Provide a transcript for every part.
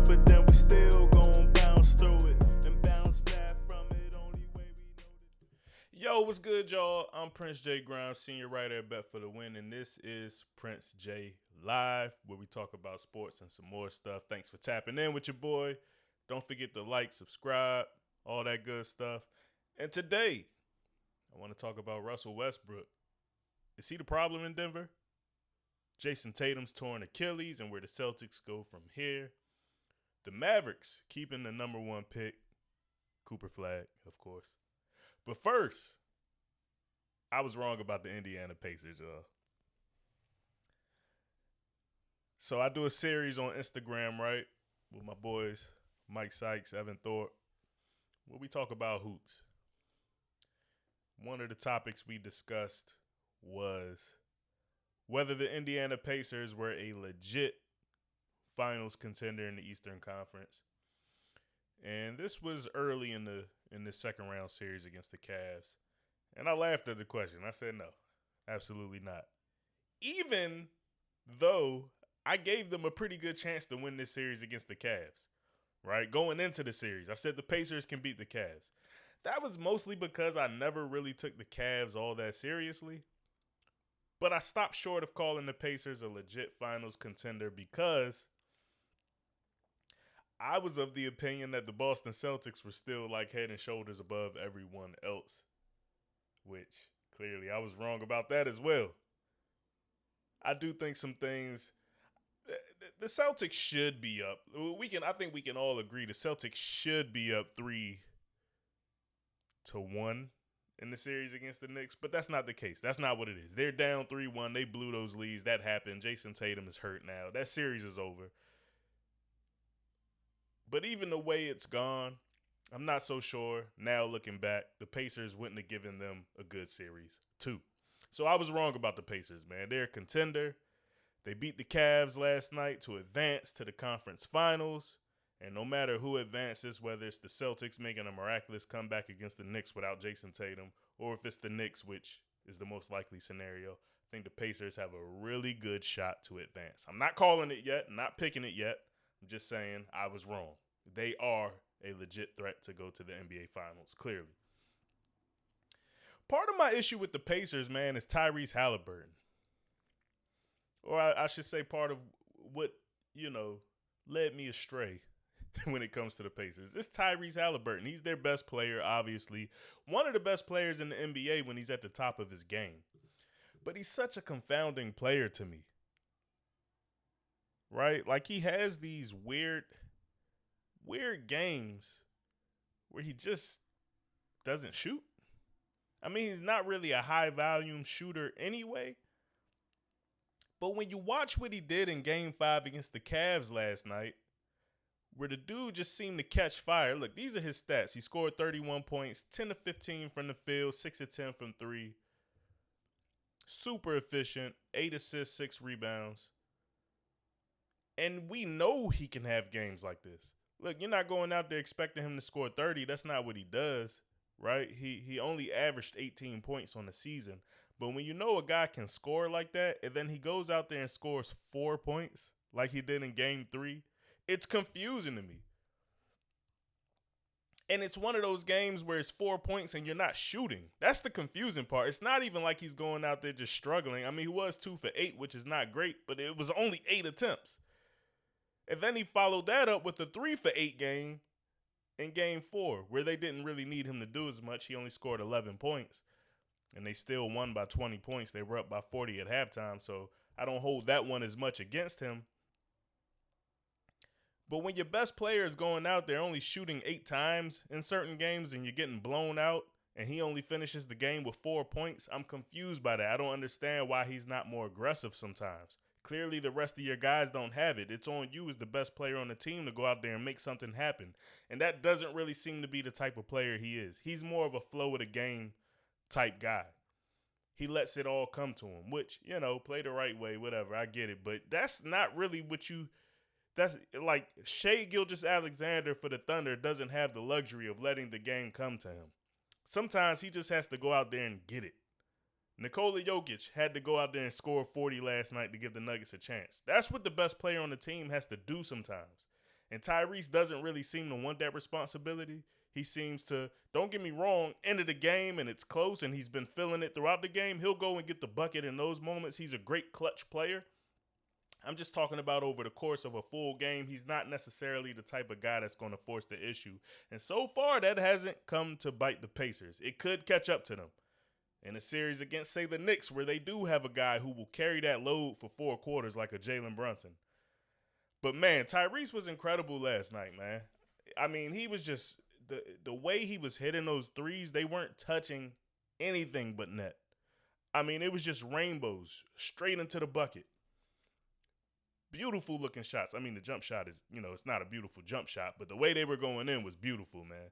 up, but then we still gon' bounce through it and bounce back from it. Only way we know to. Yo, what's good, y'all? I'm Prince J. Grimes, senior writer at Bet for the Win, and this is Prince J Live, where we talk about sports and some more stuff. Thanks for tapping in with your boy. Don't forget to like, subscribe, all that good stuff. And today, I want to talk about Russell Westbrook. Is he the problem in Denver? Jayson Tatum's torn Achilles and where the Celtics go from here. The Mavericks keeping the number one pick, Cooper Flagg, of course. But first, I was wrong about the Indiana Pacers, y'all. So I do a series on Instagram, right, with my boys, Mike Sykes, Evan Thorpe, where we talk about hoops. One of the topics we discussed was whether the Indiana Pacers were a legit finals contender in the Eastern Conference. And this was early in the second round series against the Cavs. And I laughed at the question. I said no, absolutely not. Even though I gave them a pretty good chance to win this series against the Cavs, right? Going into the series, I said the Pacers can beat the Cavs. That was mostly because I never really took the Cavs all that seriously. But I stopped short of calling the Pacers a legit finals contender because I was of the opinion that the Boston Celtics were still like head and shoulders above everyone else, which clearly I was wrong about that as well. I do think some things, the Celtics should be up. I think we can all agree the Celtics should be up 3-1 in the series against the Knicks, but that's not the case. That's not what it is. They're down 3-1. They blew those leads. That happened. Jayson Tatum is hurt now. That series is over. But even the way it's gone, I'm not so sure. Now looking back, the Pacers wouldn't have given them a good series, too. So I was wrong about the Pacers, man. They're a contender. They beat the Cavs last night to advance to the conference finals. And no matter who advances, whether it's the Celtics making a miraculous comeback against the Knicks without Jayson Tatum, or if it's the Knicks, which is the most likely scenario, I think the Pacers have a really good shot to advance. I'm not calling it yet, not picking it yet. I'm just saying I was wrong. They are a legit threat to go to the NBA Finals, clearly. Part of my issue with the Pacers, man, is Tyrese Halliburton. Or I should say part of what, led me astray when it comes to the Pacers. It's Tyrese Halliburton. He's their best player, obviously. One of the best players in the NBA when he's at the top of his game. But he's such a confounding player to me. Right? Like he has these weird games where he just doesn't shoot. I mean, he's not really a high volume shooter anyway. But when you watch what he did in Game 5 against the Cavs last night, where the dude just seemed to catch fire. Look, these are his stats. He scored 31 points, 10 to 15 from the field, 6 of 10 from 3. Super efficient, 8 assists, 6 rebounds. And we know he can have games like this. Look, you're not going out there expecting him to score 30. That's not what he does, right? He only averaged 18 points on the season. But when you know a guy can score like that, and then he goes out there and scores 4 points like he did in Game 3, it's confusing to me. And it's one of those games where it's 4 points and you're not shooting. That's the confusing part. It's not even like he's going out there just struggling. I mean, he was 2 for 8, which is not great, but it was only 8 attempts. And then he followed that up with a 3 for 8 game in Game 4, where they didn't really need him to do as much. He only scored 11 points, and they still won by 20 points. They were up by 40 at halftime, so I don't hold that one as much against him. But when your best player is going out there only shooting 8 times in certain games and you're getting blown out and he only finishes the game with 4 points, I'm confused by that. I don't understand why he's not more aggressive sometimes. Clearly, the rest of your guys don't have it. It's on you as the best player on the team to go out there and make something happen. And that doesn't really seem to be the type of player he is. He's more of a flow of the game type guy. He lets it all come to him, which, play the right way, whatever. I get it. But that's not really what that's like Shai Gilgeous-Alexander for the Thunder doesn't have the luxury of letting the game come to him. Sometimes he just has to go out there and get it. Nikola Jokic had to go out there and score 40 last night to give the Nuggets a chance. That's what the best player on the team has to do sometimes. And Tyrese doesn't really seem to want that responsibility. He seems to, don't get me wrong, end of the game and it's close and he's been feeling it throughout the game. He'll go and get the bucket in those moments. He's a great clutch player. I'm just talking about over the course of a full game. He's not necessarily the type of guy that's going to force the issue. And so far, that hasn't come to bite the Pacers. It could catch up to them in a series against, say, the Knicks, where they do have a guy who will carry that load for 4 quarters like a Jalen Brunson. But, man, Tyrese was incredible last night, man. I mean, he was just the way he was hitting those threes, they weren't touching anything but net. I mean, it was just rainbows straight into the bucket. Beautiful looking shots. I mean, the jump shot is, it's not a beautiful jump shot, but the way they were going in was beautiful, man.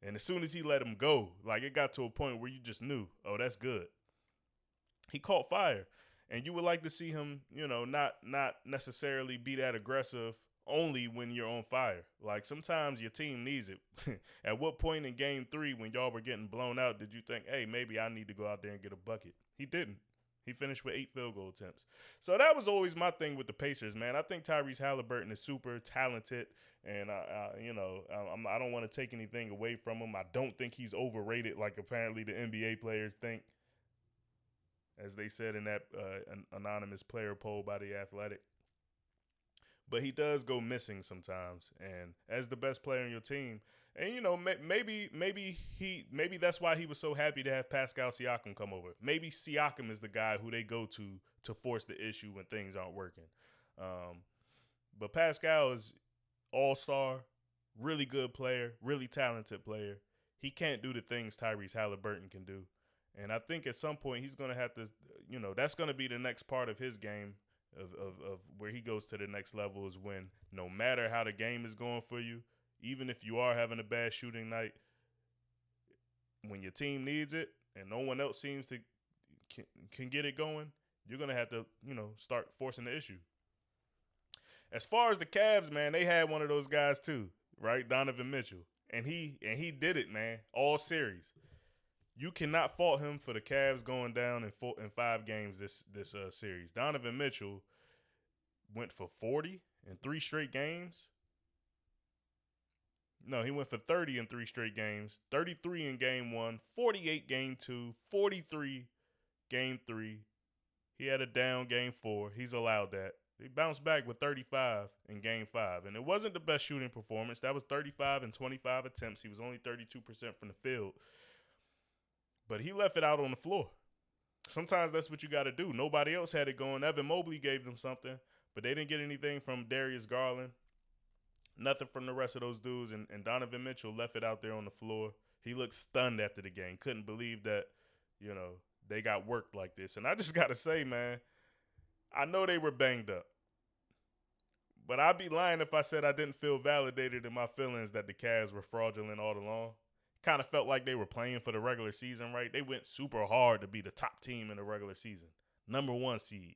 And as soon as he let him go, like it got to a point where you just knew, oh, that's good. He caught fire. And you would like to see him, not necessarily be that aggressive only when you're on fire. Like sometimes your team needs it. At what point in game 3 when y'all were getting blown out did you think, hey, maybe I need to go out there and get a bucket? He didn't. He finished with 8 field goal attempts. So that was always my thing with the Pacers, man. I think Tyrese Halliburton is super talented, and I don't want to take anything away from him. I don't think he's overrated like apparently the NBA players think, as they said in that anonymous player poll by The Athletic. But he does go missing sometimes, and as the best player on your team, and maybe that's why he was so happy to have Pascal Siakam come over. Maybe Siakam is the guy who they go to force the issue when things aren't working. But Pascal is all-star, really good player, really talented player. He can't do the things Tyrese Halliburton can do. And I think at some point he's going to have to, that's going to be the next part of his game of where he goes to the next level is when no matter how the game is going for you, even if you are having a bad shooting night, when your team needs it and no one else seems to can get it going, you're going to have to, start forcing the issue. As far as the Cavs, man, they had one of those guys too, right? Donovan Mitchell. And he did it, man, all series. You cannot fault him for the Cavs going down in 5 games this series. Donovan Mitchell went for 40 in 3 straight games. No, he went for 30 in 3 straight games. 33 in game 1, 48 game 2, 43 game 3. He had a down game 4. He's allowed that. He bounced back with 35 in game 5. And it wasn't the best shooting performance. That was 35 and 25 attempts. He was only 32% from the field. But he left it out on the floor. Sometimes that's what you got to do. Nobody else had it going. Evan Mobley gave them something, but they didn't get anything from Darius Garland. Nothing from the rest of those dudes. And Donovan Mitchell left it out there on the floor. He looked stunned after the game. Couldn't believe that, they got worked like this. And I just got to say, man, I know they were banged up. But I'd be lying if I said I didn't feel validated in my feelings that the Cavs were fraudulent all along. Kind of felt like they were playing for the regular season, right? They went super hard to be the top team in the regular season. Number 1 seed.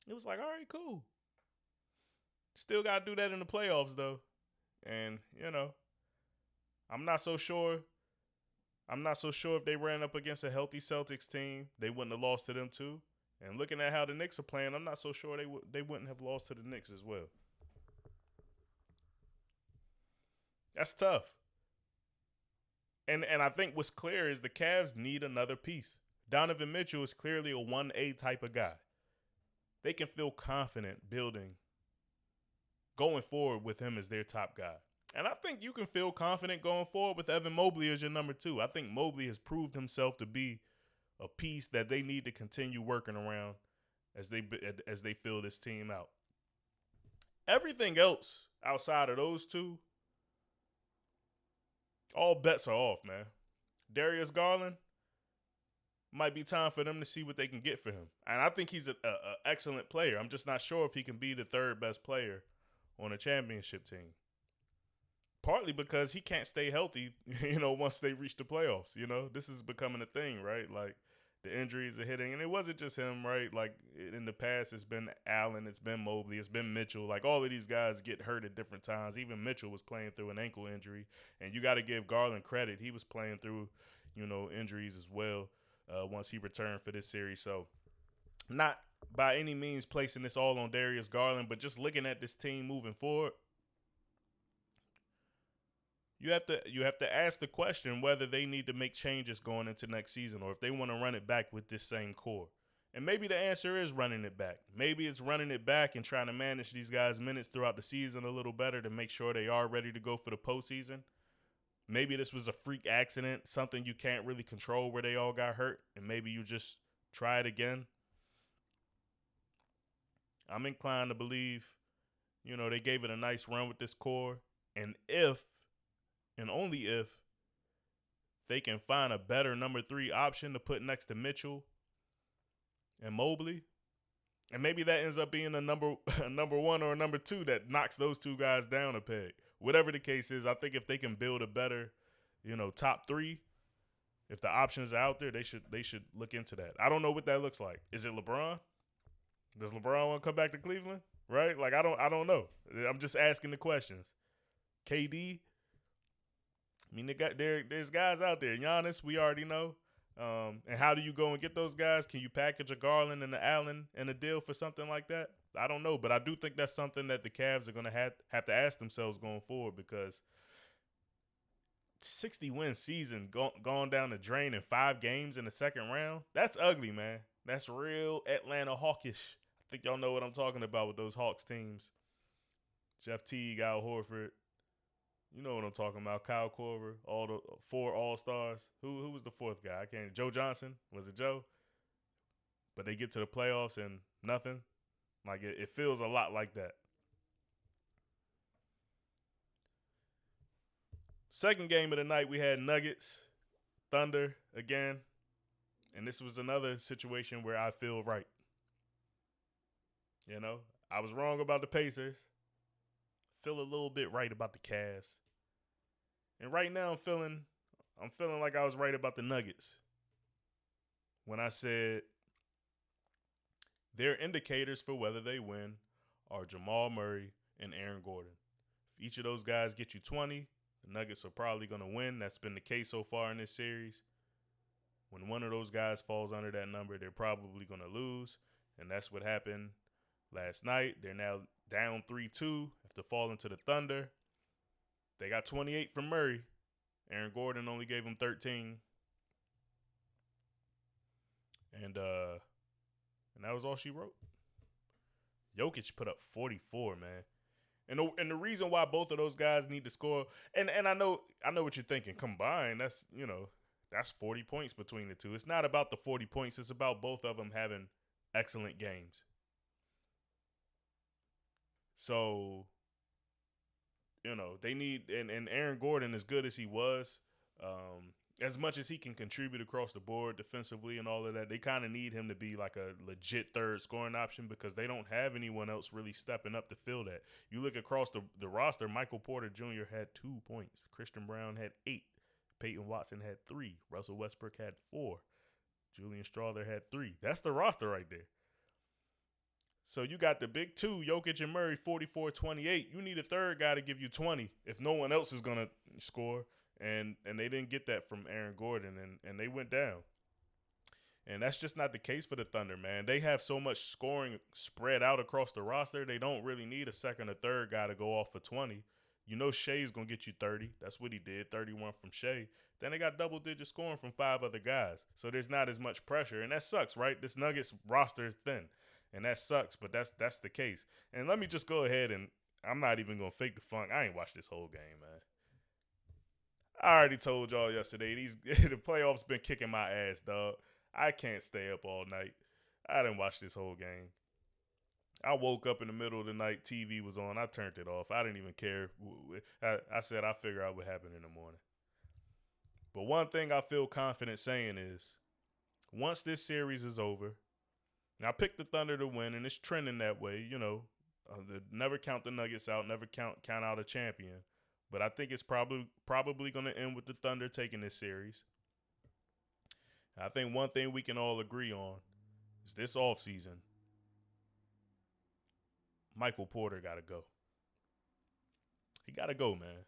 It was like, all right, cool. Still got to do that in the playoffs, though. And, I'm not so sure if they ran up against a healthy Celtics team, they wouldn't have lost to them too. And looking at how the Knicks are playing, I'm not so sure they wouldn't have lost to the Knicks as well. That's tough. And I think what's clear is the Cavs need another piece. Donovan Mitchell is clearly a 1A type of guy. They can feel confident going forward with him as their top guy. And I think you can feel confident going forward with Evan Mobley as your number 2. I think Mobley has proved himself to be a piece that they need to continue working around as they fill this team out. Everything else outside of those two, all bets are off, man. Darius Garland, might be time for them to see what they can get for him. And I think he's an excellent player. I'm just not sure if he can be the 3rd best player on a championship team. Partly because he can't stay healthy, once they reach the playoffs. This is becoming a thing, right? Like, the injuries are hitting. And it wasn't just him, right? Like, in the past, it's been Allen, it's been Mobley, it's been Mitchell. Like, all of these guys get hurt at different times. Even Mitchell was playing through an ankle injury. And you got to give Garland credit. He was playing through, injuries as well once he returned for this series. So, not by any means placing this all on Darius Garland, but just looking at this team moving forward, you have to ask the question whether they need to make changes going into next season or if they want to run it back with this same core. And maybe the answer is running it back. Maybe it's running it back and trying to manage these guys' minutes throughout the season a little better to make sure they are ready to go for the postseason. Maybe this was a freak accident, something you can't really control where they all got hurt, and maybe you just try it again. I'm inclined to believe, they gave it a nice run with this core. And if, and only if, they can find a better number 3 option to put next to Mitchell and Mobley, and maybe that ends up being a number 1 or a number 2 that knocks those two guys down a peg. Whatever the case is, I think if they can build a better, top 3, if the options are out there, they should look into that. I don't know what that looks like. Is it LeBron? Does LeBron want to come back to Cleveland? Right? Like I don't know. I'm just asking the questions. KD. I mean, there's guys out there. Giannis, we already know. And how do you go and get those guys? Can you package a Garland and a Allen and a deal for something like that? I don't know, but I do think that's something that the Cavs are going to have to ask themselves going forward, because 60-win season gone down the drain in 5 games in the second round, that's ugly, man. That's real Atlanta hawkish. I think y'all know what I'm talking about with those Hawks teams. Jeff Teague, Al Horford. You know what I'm talking about. Kyle Korver, all the 4 All-Stars. Who was the 4th guy? I can't. Joe Johnson. Was it Joe? But they get to the playoffs and nothing. Like it feels a lot like that. Second game of the night, we had Nuggets, Thunder again. And this was another situation where I feel right. I was wrong about the Pacers. Feel a little bit right about the Cavs. And right now I'm feeling like I was right about the Nuggets when I said their indicators for whether they win are Jamal Murray and Aaron Gordon. If each of those guys get you 20, the Nuggets are probably going to win. That's been the case so far in this series. When one of those guys falls under that number, they're probably going to lose. And that's what happened last night. They're now down 3-2 after falling to the Thunder. They got 28 from Murray. Aaron Gordon only gave him 13. And that was all she wrote. Jokic put up 44, man. And the reason why both of those guys need to score, and I know what you're thinking. Combined, that's 40 points between the two. It's not about the 40 points. It's about both of them having excellent games. So, they need, and Aaron Gordon, as good as he was, as much as he can contribute across the board defensively and all of that, they kind of need him to be like a legit third scoring option because they don't have anyone else really stepping up to fill that. You look across the roster, Michael Porter Jr. had 2 points. Christian Brown had 8. Peyton Watson had 3. Russell Westbrook had 4. Julian Strawther had 3. That's the roster right there. So you got the big 2, Jokic and Murray, 44-28. You need a third guy to give you 20 if no one else is going to score. And they didn't get that from Aaron Gordon, and they went down. And that's just not the case for the Thunder, man. They have so much scoring spread out across the roster, they don't really need a second or third guy to go off for 20. Shai's going to get you 30. That's what he did, 31 from Shai. Then they got double-digit scoring from 5 other guys. So there's not as much pressure. And that sucks, right? This Nuggets roster is thin. And that sucks, but that's the case. And let me just go ahead and I'm not even going to fake the funk. I ain't watched this whole game, man. I already told y'all yesterday, the playoffs been kicking my ass, dog. I can't stay up all night. I didn't watch this whole game. I woke up in the middle of the night, TV was on. I turned it off. I didn't even care. I said I'd figure out what happened in the morning. But one thing I feel confident saying is once this series is over, and I picked the Thunder to win, and it's trending that way, never count the Nuggets out, never count out a champion. But I think it's probably going to end with the Thunder taking this series. And I think one thing we can all agree on is this offseason, Michael Porter got to go. He got to go, man.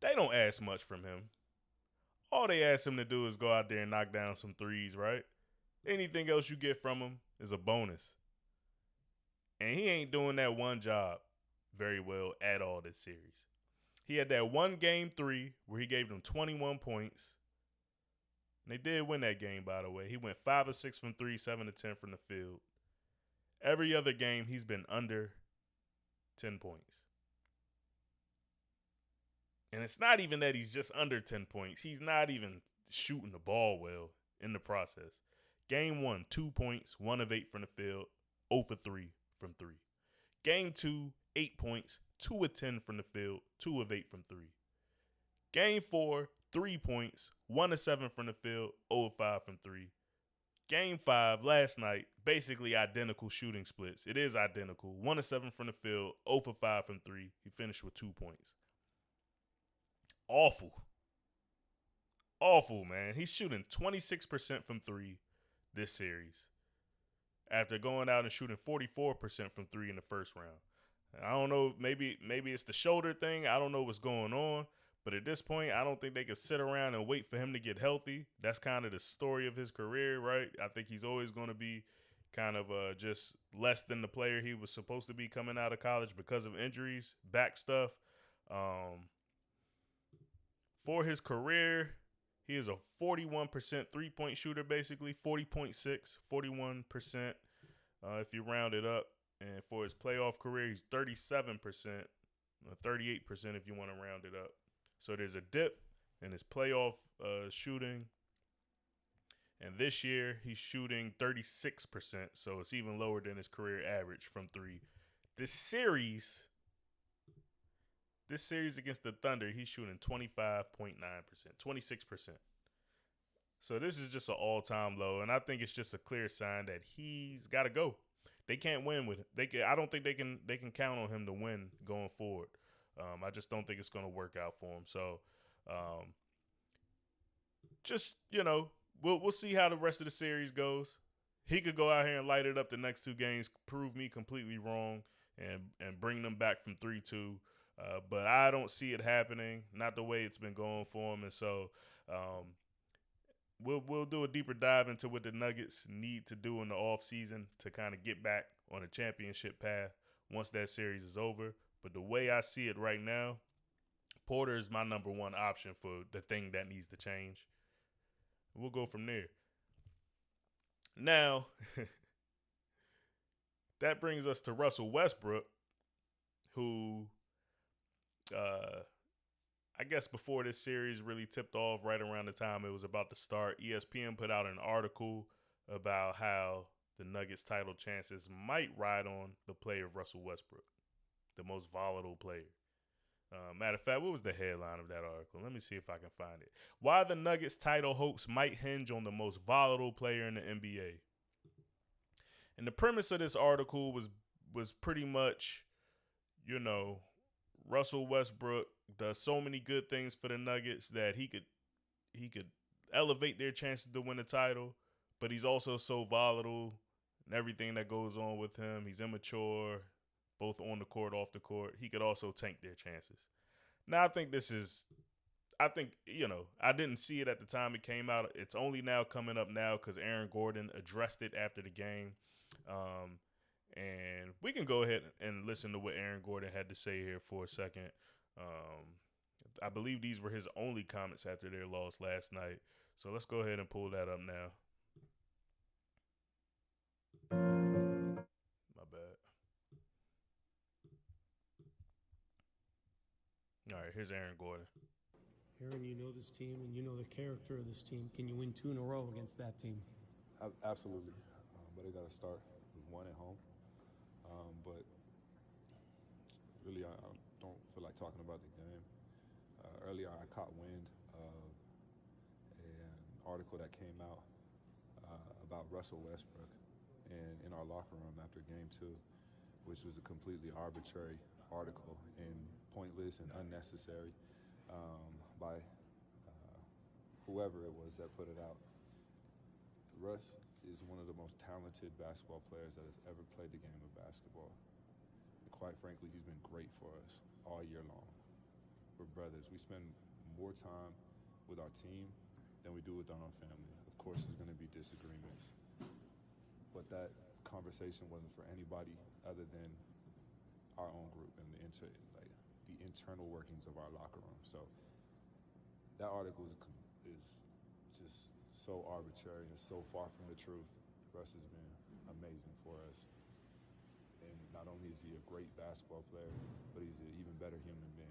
They don't ask much from him. All they ask him to do is go out there and knock down some threes, right? Anything else you get from him is a bonus. And he ain't doing that one job very well at all this series. He had that one game 3 where he gave them 21 points. And they did win that game, by the way. He went 5 of 6 from 3, 7 of 10 from the field. Every other game, he's been under 10 points. And it's not even that he's just under 10 points. He's not even shooting the ball well in the process. Game 1, 2 points, 1 of 8 from the field, 0 for 3 from 3. Game 2, 8 points, 2 of 10 from the field, 2 of 8 from 3. Game 4, 3 points, 1 of 7 from the field, 0 of 5 from 3. Game 5, last night, basically identical shooting splits. It is identical. 1 of 7 from the field, 0 for 5 from 3. He finished with 2 points. Awful, man. He's shooting 26% from 3 this series after going out and shooting 44% from 3 in the first round. I don't know, maybe it's the shoulder thing. I don't know what's going on. But at this point, I don't think they could sit around and wait for him to get healthy. That's kind of the story of his career, right? I think he's always going to be kind of just less than the player he was supposed to be coming out of college because of injuries, back stuff. For his career, he is a 41% three-point shooter, basically, 40.6, 41% if you round it up. And for his playoff career, he's 37%, 38% if you want to round it up. So there's a dip in his playoff shooting. And this year, he's shooting 36%. So it's even lower than his career average from 3. This series against the Thunder, he's shooting 25.9%, 26%. So this is just an all-time low. And I think it's just a clear sign that he's got to go. They can't win with it. I don't think they can count on him to win going forward. I just don't think it's going to work out for him. So, we'll see how the rest of the series goes. He could go out here and light it up the next 2 games, prove me completely wrong, and bring them back from 3-2. But I don't see it happening, not the way it's been going for him. And so we'll do a deeper dive into what the Nuggets need to do in the offseason to kind of get back on a championship path once that series is over. But the way I see it right now, Porter is my number 1 option for the thing that needs to change. We'll go from there. Now, that brings us to Russell Westbrook, who I guess before this series really tipped off, right around the time it was about to start, ESPN put out an article about how the Nuggets' title chances might ride on the play of Russell Westbrook, the most volatile player. Matter of fact, what was the headline of that article? Let me see if I can find it. Why the Nuggets' title hopes might hinge on the most volatile player in the NBA. And the premise of this article was pretty much, Russell Westbrook does so many good things for the Nuggets that he could elevate their chances to win the title, but he's also so volatile and everything that goes on with him. He's immature, both on the court, off the court. He could also tank their chances. Now, I didn't see it at the time it came out. It's only now coming up now because Aaron Gordon addressed it after the game. And we can go ahead and listen to what Aaron Gordon had to say here for a second. I believe these were his only comments after their loss last night. So let's go ahead and pull that up now. My bad. All right, here's Aaron Gordon. Aaron, you know this team and you know the character of this team. Can you win 2 in a row against that team? Absolutely. But they got to start with 1 at home. But really, I don't feel like talking about the game. Earlier, I caught wind of an article that came out about Russell Westbrook in our locker room after Game 2, which was a completely arbitrary article and pointless and unnecessary by whoever it was that put it out. Russ is one of the most talented basketball players that has ever played the game of basketball. And quite frankly, he's been great for us all year long. We're brothers. We spend more time with our team than we do with our own family. Of course, there's going to be disagreements. But that conversation wasn't for anybody other than our own group and the internal workings of our locker room. So that article is just so arbitrary and so far from the truth. Russ has been amazing for us. And not only is he a great basketball player, but he's an even better human being.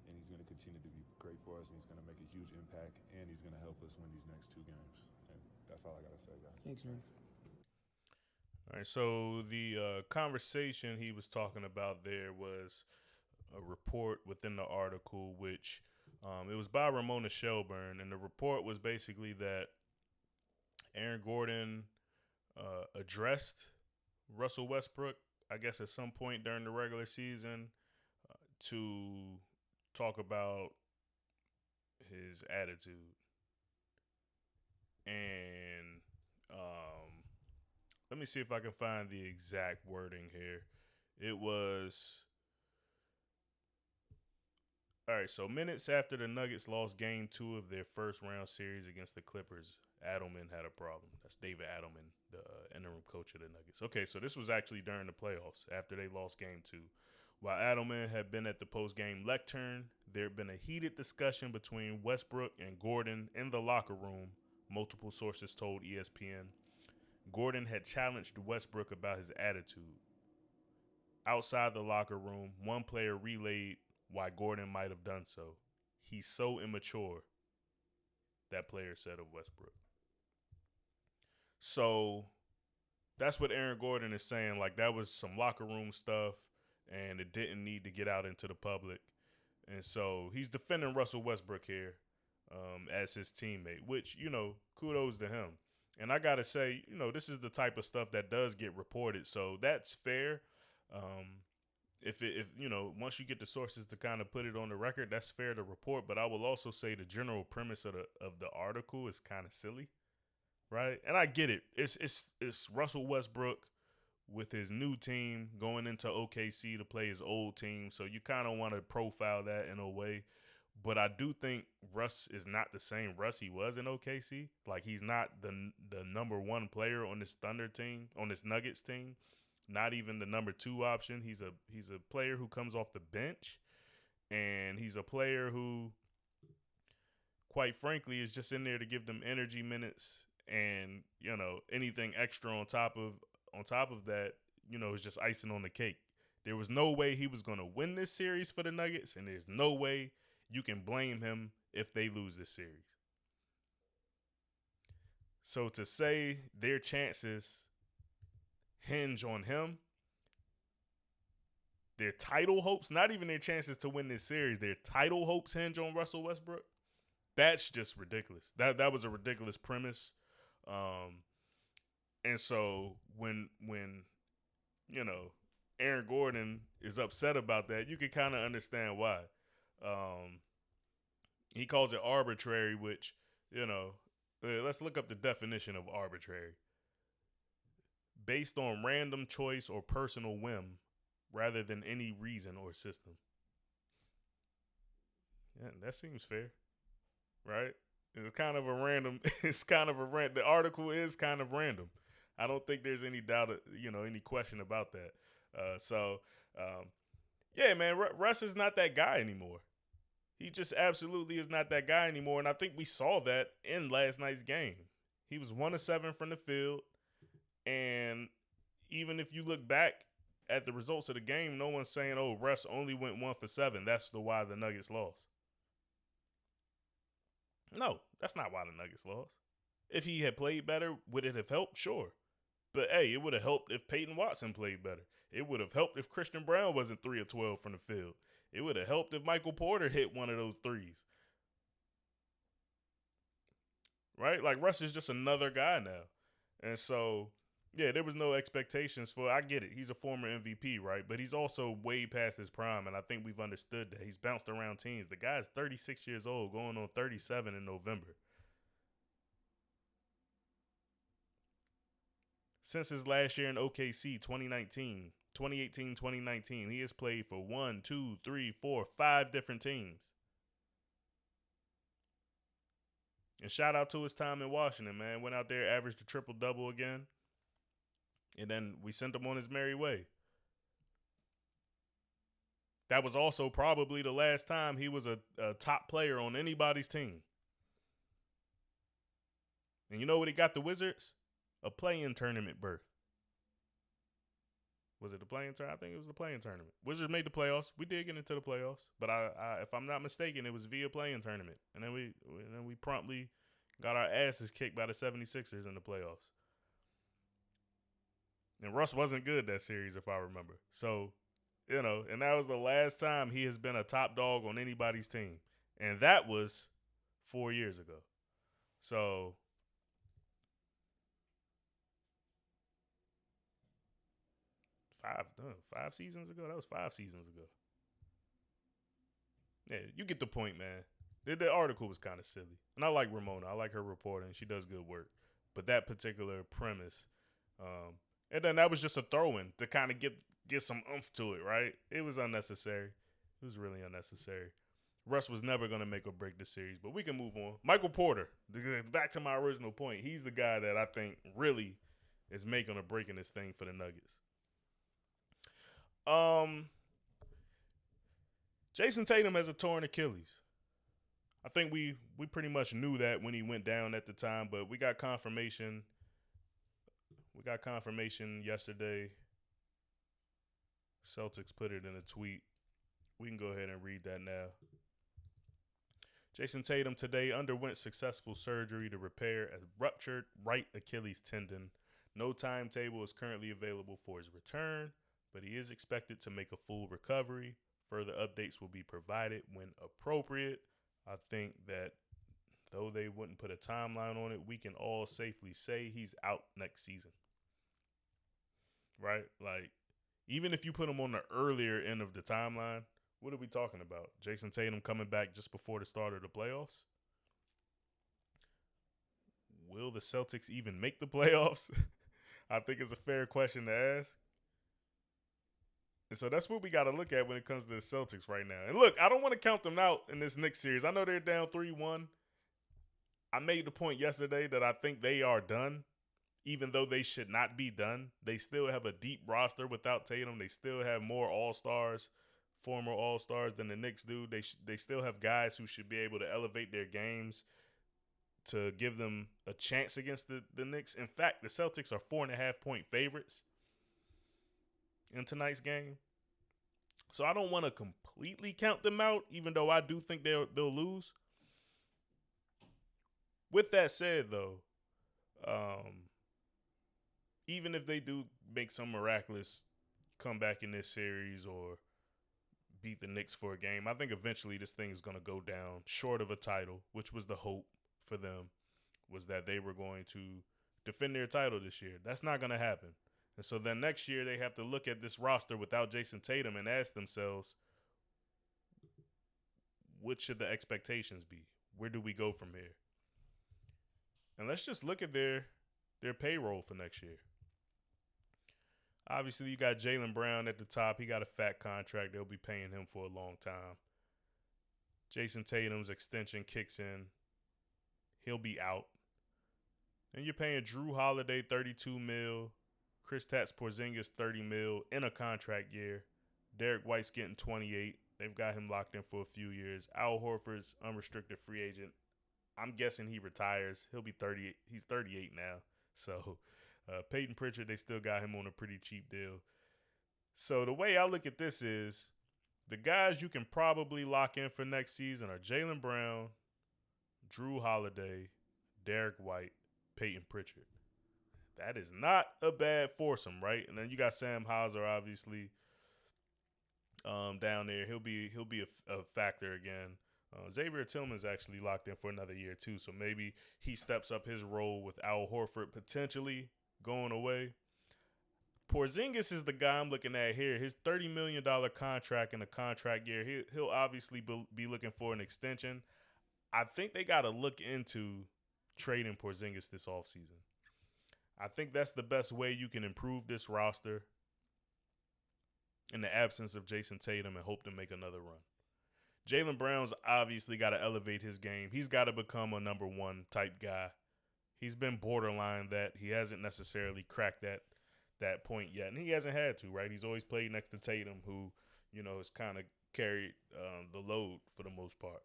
And he's going to continue to be great for us, and he's going to make a huge impact, and he's going to help us win these next 2 games. And that's all I got to say, guys. Thanks, man. All right, so the conversation he was talking about there was a report within the article, which it was by Ramona Shelburne, and the report was basically that Aaron Gordon addressed Russell Westbrook, I guess at some point during the regular season, to talk about his attitude. And let me see if I can find the exact wording here. It was, all right, so minutes after the Nuggets lost game 2 of their first round series against the Clippers, Adelman had a problem. That's David Adelman, the interim coach of the Nuggets. Okay, so this was actually during the playoffs after they lost game 2. While Adelman had been at the post-game lectern, there had been a heated discussion between Westbrook and Gordon in the locker room, multiple sources told ESPN. Gordon had challenged Westbrook about his attitude. Outside the locker room, one player relayed why Gordon might have done so. He's so immature, that player said of Westbrook. So that's what Aaron Gordon is saying. Like, that was some locker room stuff, and it didn't need to get out into the public. And so he's defending Russell Westbrook here as his teammate, which, kudos to him. And I got to say, this is the type of stuff that does get reported. So that's fair. If once you get the sources to kind of put it on the record, that's fair to report. But I will also say the general premise of the article is kind of silly, right? And I get it. It's Russell Westbrook with his new team going into OKC to play his old team. So you kind of want to profile that in a way. But I do think Russ is not the same Russ he was in OKC. Like, he's not the number 1 player on this Thunder team, on this Nuggets team. Not even the number 2 option. He's a player who comes off the bench, and he's a player who, quite frankly, is just in there to give them energy minutes, and anything extra on top of that, is just icing on the cake. There was no way he was going to win this series for the Nuggets, and there's no way you can blame him if they lose this series. So to say their chances hinge on him, their title hopes, not even their chances to win this series, their title hopes hinge on Russell Westbrook, that's just ridiculous. That was a ridiculous premise. And so when Aaron Gordon is upset about that, you can kind of understand why. He calls it arbitrary, which, let's look up the definition of arbitrary. Based on random choice or personal whim rather than any reason or system. Yeah, that seems fair, right? It's kind of a random, the article is kind of random. I don't think there's any doubt, any question about that. Yeah, man, Russ is not that guy anymore. He just absolutely is not that guy anymore. And I think we saw that in last night's game. He was 1 of 7 from the field. And even if you look back at the results of the game, no one's saying, oh, Russ only went 1 for 7. That's why the Nuggets lost. No, that's not why the Nuggets lost. If he had played better, would it have helped? Sure. But, hey, it would have helped if Peyton Watson played better. It would have helped if Christian Brown wasn't 3 of 12 from the field. It would have helped if Michael Porter hit one of those threes. Right? Like, Russ is just another guy now. And so, yeah, there was no expectations for, I get it. He's a former MVP, right? But he's also way past his prime, and I think we've understood that. He's bounced around teams. The guy's 36 years old, going on 37 in November. Since his last year in OKC, 2018-2019, he has played for 5 different teams. And shout out to his time in Washington, man. Went out there, averaged a triple-double again. And then we sent him on his merry way. That was also probably the last time he was a top player on anybody's team. And you know what he got the Wizards? A play-in tournament berth. Was it the play-in tournament? I think it was the play-in tournament. Wizards made the playoffs. We did get into the playoffs, but I if I'm not mistaken, it was via play-in tournament. And then we promptly got our asses kicked by the 76ers in the playoffs. And Russ wasn't good that series, if I remember. So, and that was the last time he has been a top dog on anybody's team. And that was 4 years ago. So, five seasons ago? That was 5 seasons ago. Yeah, you get the point, man. The article was kind of silly. And I like Ramona. I like her reporting. She does good work. But that particular premise, and then that was just a throw-in to kind of give some oomph to it, right? It was unnecessary. It was really unnecessary. Russ was never going to make or break the series, but we can move on. Michael Porter, back to my original point. He's the guy that I think really is making or breaking this thing for the Nuggets. Jayson Tatum has a torn Achilles. I think we pretty much knew that when he went down at the time, but we got confirmation. We got confirmation yesterday. Celtics put it in a tweet. We can go ahead and read that now. Jayson Tatum today underwent successful surgery to repair a ruptured right Achilles tendon. No timetable is currently available for his return, but he is expected to make a full recovery. Further updates will be provided when appropriate. I think that though they wouldn't put a timeline on it, we can all safely say he's out next season. Right? Like, even if you put him on the earlier end of the timeline, what are we talking about? Jayson Tatum coming back just before the start of the playoffs? Will the Celtics even make the playoffs? I think it's a fair question to ask. And so that's what we got to look at when it comes to the Celtics right now. And look, I don't want to count them out in this Knicks series. I know they're down 3-1. I made the point yesterday that I think they are done, even though they should not be done. They still have a deep roster without Tatum. They still have more All-Stars, former All-Stars than the Knicks do. They still have guys who should be able to elevate their games to give them a chance against the Knicks. In fact, the Celtics are 4.5-point favorites in tonight's game. So I don't want to completely count them out, even though I do think they'll lose. With that said, though, even if they do make some miraculous comeback in this series or beat the Knicks for a game, I think eventually this thing is going to go down short of a title, which was the hope for them, was that they were going to defend their title this year. That's not going to happen. And so then next year they have to look at this roster without Jayson Tatum and ask themselves, what should the expectations be? Where do we go from here? And let's just look at their payroll for next year. Obviously, you got Jaylen Brown at the top. He got a fat contract. They'll be paying him for a long time. Jayson Tatum's extension kicks in. He'll be out. And you're paying Drew Holiday $32 million. Kristaps Porzingis $30 million in a contract year. Derek White's getting $28 million. They've got him locked in for a few years. Al Horford's unrestricted free agent. I'm guessing he retires. He'll be 38. He's 38 now. So Peyton Pritchard, they still got him on a pretty cheap deal. So the way I look at this is the guys you can probably lock in for next season are Jaylen Brown, Drew Holiday, Derek White, Peyton Pritchard. That is not a bad foursome, right? And then you got Sam Hauser, obviously, down there. He'll be a factor again. Xavier Tillman's actually locked in for another year too, so maybe he steps up his role with Al Horford potentially going away. Porzingis is the guy I'm looking at here. His $30 million contract in a contract year, he'll obviously be looking for an extension. I think they got to look into trading Porzingis this offseason. I think that's the best way you can improve this roster in the absence of Jayson Tatum and hope to make another run. Jaylen Brown's obviously got to elevate his game. He's got to become a number one type guy. He's been borderline that. He hasn't necessarily cracked that point yet, and he hasn't had to, right? He's always played next to Tatum, who, has kind of carried the load for the most part.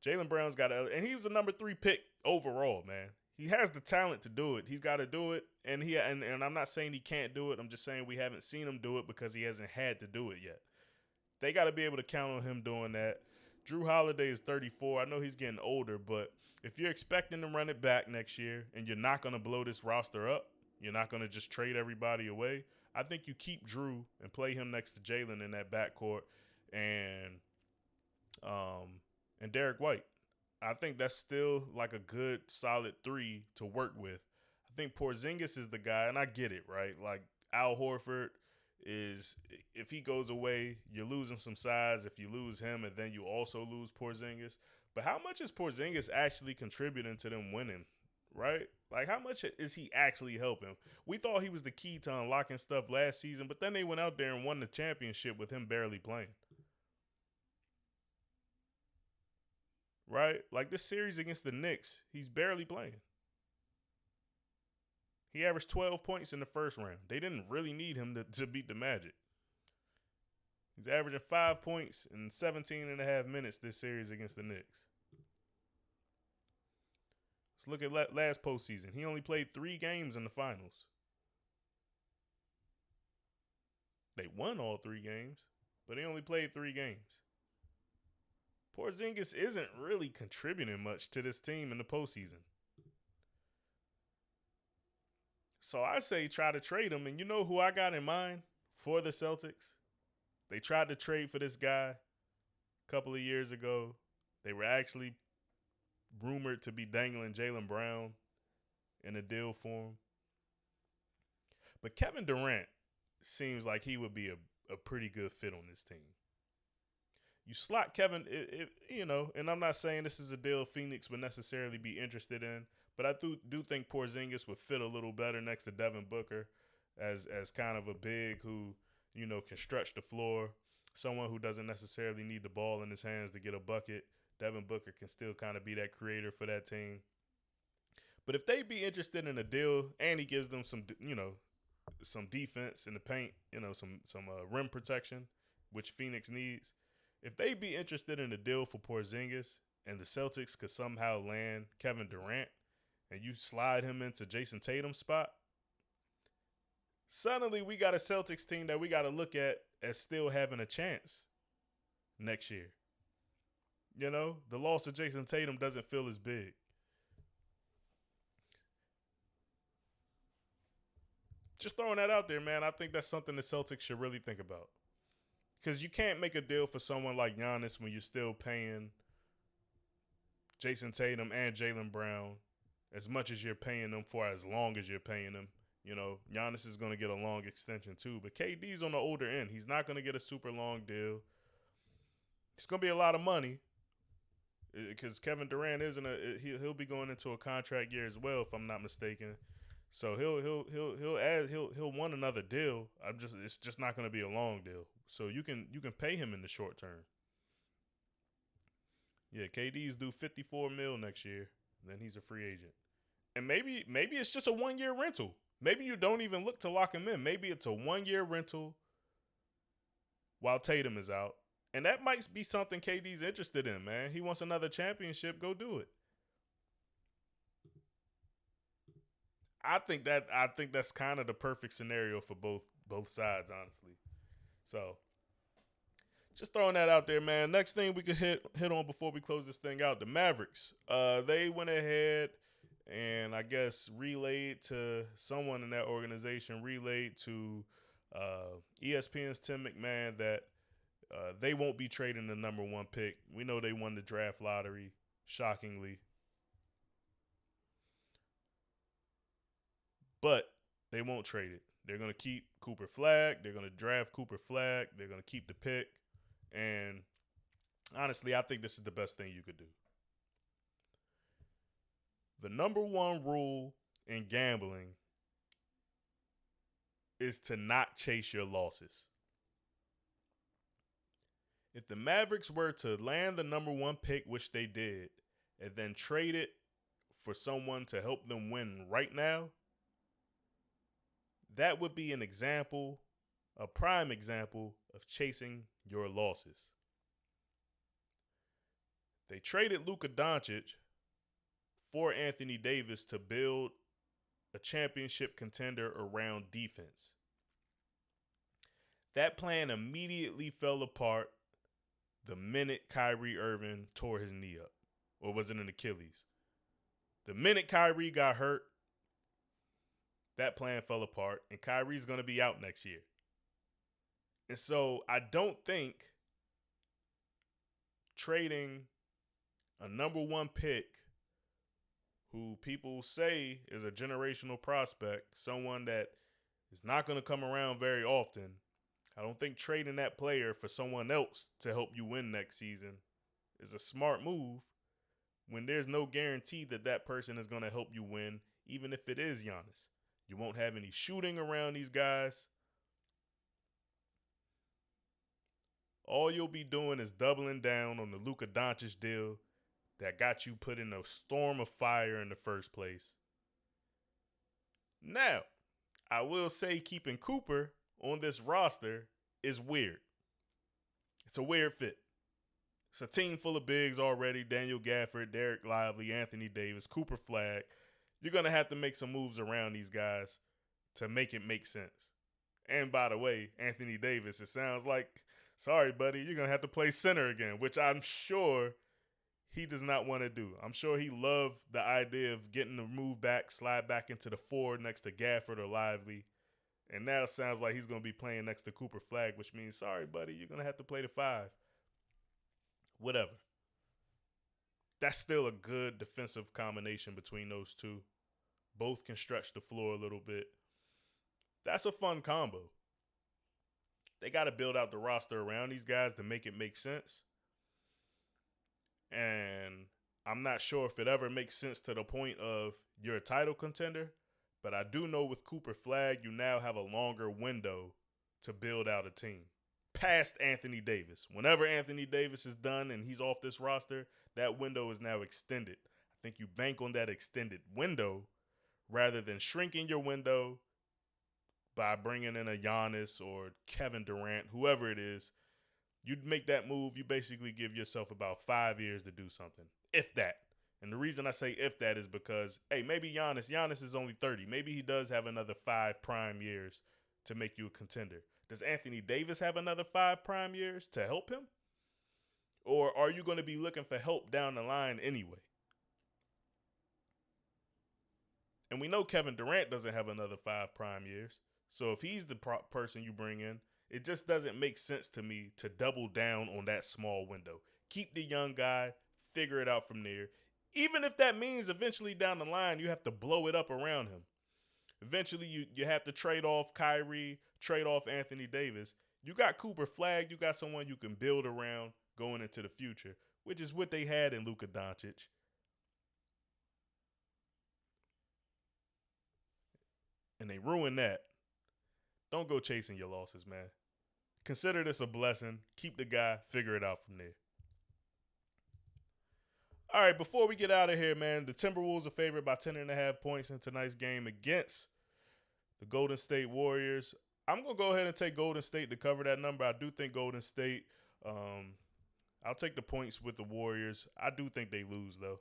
Jaylen Brown's got to, and he was a number 3 pick overall, man. He has the talent to do it. He's got to do it, and and I'm not saying he can't do it. I'm just saying we haven't seen him do it because he hasn't had to do it yet. They got to be able to count on him doing that. Drew Holiday is 34. I know he's getting older, but if you're expecting to run it back next year and you're not going to blow this roster up, you're not going to just trade everybody away, I think you keep Drew and play him next to Jaylen in that backcourt and Derek White. I think that's still like a good, solid 3 to work with. I think Porzingis is the guy, and I get it, right? Like Al Horford is, if he goes away, you're losing some size. If you lose him and then you also lose Porzingis. But how much is Porzingis actually contributing to them winning, right? Like how much is he actually helping? We thought he was the key to unlocking stuff last season, but then they went out there and won the championship with him barely playing. Right? Like this series against the Knicks, he's barely playing. He averaged 12 points in the first round. They didn't really need him to beat the Magic. He's averaging 5 points in 17 and a half minutes this series against the Knicks. Let's look at last postseason. He only played 3 games in the finals. They won all 3 games, but he only played 3 games. Porzingis isn't really contributing much to this team in the postseason. So I say try to trade him. And you know who I got in mind for the Celtics? They tried to trade for this guy a couple of years ago. They were actually rumored to be dangling Jaylen Brown in a deal for him. But Kevin Durant seems like he would be a pretty good fit on this team. You slot Kevin, and I'm not saying this is a deal Phoenix would necessarily be interested in, but I do think Porzingis would fit a little better next to Devin Booker as kind of a big who, can stretch the floor, someone who doesn't necessarily need the ball in his hands to get a bucket. Devin Booker can still kind of be that creator for that team. But if they be interested in a deal and he gives them some defense in the paint, some rim protection, which Phoenix needs. If they be interested in a deal for Porzingis and the Celtics could somehow land Kevin Durant and you slide him into Jayson Tatum's spot, suddenly we got a Celtics team that we got to look at as still having a chance next year. The loss of Jayson Tatum doesn't feel as big. Just throwing that out there, man. I think that's something the Celtics should really think about. Because you can't make a deal for someone like Giannis when you're still paying Jayson Tatum and Jaylen Brown as much as you're paying them for as long as you're paying them. Giannis is going to get a long extension too. But KD's on the older end. He's not going to get a super long deal. It's going to be a lot of money because Kevin Durant he'll be going into a contract year as well, if I'm not mistaken. So he'll want another deal. It's just not going to be a long deal. So you can pay him in the short term. Yeah, KD's due $54 million next year. And then he's a free agent. And maybe it's just a 1-year rental. Maybe you don't even look to lock him in. Maybe it's a 1-year rental while Tatum is out. And that might be something KD's interested in, man. He wants another championship. Go do it. I think that's kind of the perfect scenario for both sides, honestly. So, just throwing that out there, man. Next thing we could hit on before we close this thing out, the Mavericks. They went ahead and I guess relayed to someone in that organization, relayed to ESPN's Tim McMahon that they won't be trading the number 1 pick. We know they won the draft lottery, shockingly. But they won't trade it. They're going to keep Cooper Flagg. They're going to draft Cooper Flagg. They're going to keep the pick. And honestly, I think this is the best thing you could do. The number 1 rule in gambling is to not chase your losses. If the Mavericks were to land the number 1 pick, which they did, and then trade it for someone to help them win right now, that would be an example, a prime example of chasing your losses. They traded Luka Doncic for Anthony Davis to build a championship contender around defense. That plan immediately fell apart the minute Kyrie Irving tore his knee up. Or was it an Achilles? The minute Kyrie got hurt, that plan fell apart, and Kyrie's going to be out next year. And so I don't think trading a number 1 pick who people say is a generational prospect, someone that is not going to come around very often, I don't think trading that player for someone else to help you win next season is a smart move when there's no guarantee that that person is going to help you win, even if it is Giannis. You won't have any shooting around these guys. All you'll be doing is doubling down on the Luka Doncic deal that got you put in a storm of fire in the first place. Now, I will say keeping Cooper on this roster is weird. It's a weird fit. It's a team full of bigs already. Daniel Gafford, Derek Lively, Anthony Davis, Cooper Flagg. You're going to have to make some moves around these guys to make it make sense. And by the way, Anthony Davis, it sounds like, sorry, buddy, you're going to have to play center again, which I'm sure he does not want to do. I'm sure he loved the idea of getting the move back, slide back into the 4 next to Gafford or Lively. And now it sounds like he's going to be playing next to Cooper Flagg, which means, sorry, buddy, you're going to have to play the 5. Whatever. That's still a good defensive combination between those two. Both can stretch the floor a little bit. That's a fun combo. They got to build out the roster around these guys to make it make sense. And I'm not sure if it ever makes sense to the point of you're a title contender, but I do know with Cooper Flagg, you now have a longer window to build out a team. Past Anthony Davis. Whenever Anthony Davis is done and he's off this roster, that window is now extended. I think you bank on that extended window rather than shrinking your window by bringing in a Giannis or Kevin Durant, whoever it is. You'd make that move, you basically give yourself about 5 years to do something, if that. And the reason I say if that is because, hey, maybe Giannis is only 30. Maybe he does have another 5 prime years to make you a contender. Does Anthony Davis have another 5 prime years to help him? Or are you going to be looking for help down the line anyway? And we know Kevin Durant doesn't have another 5 prime years. So if he's the person you bring in, it just doesn't make sense to me to double down on that small window. Keep the young guy, figure it out from there. Even if that means eventually down the line you have to blow it up around him. Eventually you have to trade off Kyrie, trade off Anthony Davis. You got Cooper Flagg, you got someone you can build around going into the future, which is what they had in Luka Doncic. And they ruined that. Don't go chasing your losses, man. Consider this a blessing. Keep the guy. Figure it out from there. All right, before we get out of here, man, the Timberwolves are favored by 10.5 points in tonight's game against the Golden State Warriors. I'm going to go ahead and take Golden State to cover that number. I do think Golden State, I'll take the points with the Warriors. I do think they lose, though.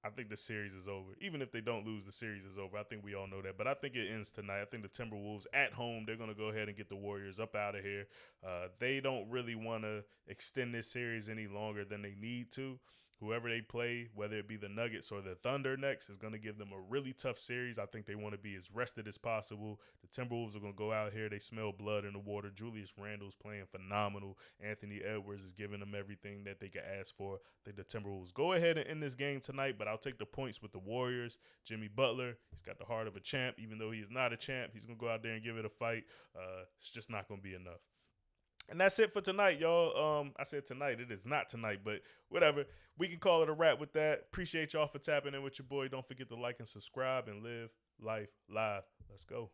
I think the series is over. Even if they don't lose, the series is over. I think we all know that. But I think it ends tonight. I think the Timberwolves at home, they're going to go ahead and get the Warriors up out of here. They don't really want to extend this series any longer than they need to. Whoever they play, whether it be the Nuggets or the Thunder next, is going to give them a really tough series. I think they want to be as rested as possible. The Timberwolves are going to go out here. They smell blood in the water. Julius Randle's playing phenomenal. Anthony Edwards is giving them everything that they could ask for. I think the Timberwolves go ahead and end this game tonight, but I'll take the points with the Warriors. Jimmy Butler, he's got the heart of a champ. Even though he is not a champ, he's going to go out there and give it a fight. It's just not going to be enough. And that's it for tonight, y'all. I said tonight. It is not tonight, but whatever. We can call it a wrap with that. Appreciate y'all for tapping in with your boy. Don't forget to like and subscribe and live life live. Let's go.